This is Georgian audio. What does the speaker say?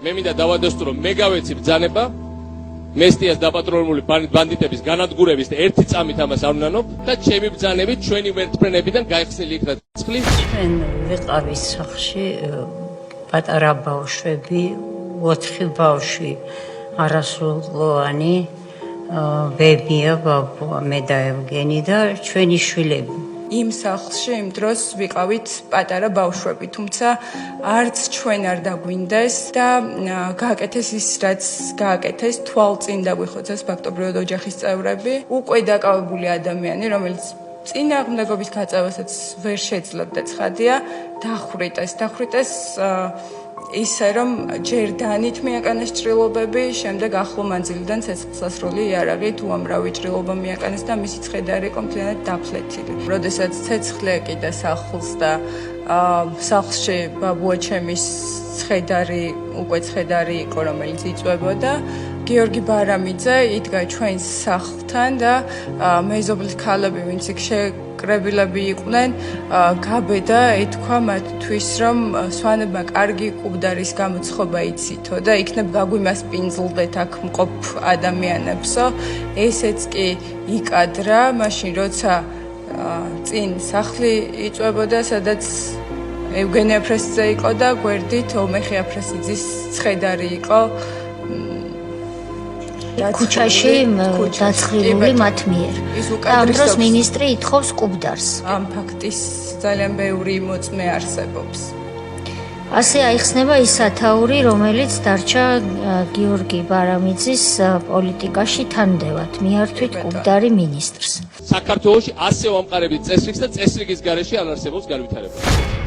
მე მინდა დავადასტურო, რომ მე გავეცი ბრძანება მესტიას დაპატრონებული ბანდიტების განადგურების და ერთი წამით ამას არ უნდანობ და ჩემი ბრძანებით ჩვენი ვერტმფრენებიდან გაიხსნილი იქნა ცხვი. ჩვენ ვიყავით სახლში პატარა ბავშვები, 4 ბავშვი არასრულოვანი, ბებია, ბაბუა, მე და ევგენი და ჩვენი შვილები. იმ სახლში იმ დროს ვიყავით პატარა ბავშვები, თუმცა არც ჩვენ არ დაგვინდეს და გააკეთეს ის, რაც გააკეთეს, თვალწინ დაგვიხოცეს ფაქტობრივად ოჯახის წევრები, უკვე დაკავებული ადამიანი, რომელიც წინააღმდეგობის გაწევასაც ვერ შეძლოთ და ცხადია, დახვრიტეს ისე რომ ჯერ დანით მიაკანეს ჭრილობები, შემდეგ ახლო მანძილიდან ცეცხლსასროლი იარაღით უამრავი ჭრილობა მიაკანეს და მისი ცხედარი იყო მთლიანად დაფლეთილი. როდესაც ცეცხლი ეკიდა სახლს და სახლში ბაბუა ჩემის ცხედარი იყო, რომელიც იწვებოდა, გიორგი ბარამიძე იდგა ჩვენს სახლთან და მეზობლის ქალები, ვინც იქ კრებილები იყვნენ, გაბედა, ეთქვა მათთვის, რომ სვანებმა კარგი კუბდარის გამოცხობა იცითო და იქნებ გაგვიმასპინძლდეთ აქ მყოფ ადამიანებსო. ესეც კი იკადრა, მაშინ როცა წინ სახლი იწვებოდა, სადაც ევგენი აფრესიძე იყო და გვერდით ომეხი აფრესიძის ცხედარი იყო. ქუჩაში დაცხრილული მათ მიერ. ამ დროს მინისტრი ითხოვს კუბდარს. ამ ფაქტის ძალიან ბევრი მოწმე არსებობს. ასე აიხსნება ის სათაური, რომელიც დარჩა გიორგი ბარამიძის პოლიტიკაში თანდევად, მიართვით კუბდარი მინისტრს. საქართველოში ასე ვამყარებით წესრიგს და წესრიგის გარეშე არ არსებობს განვითარება.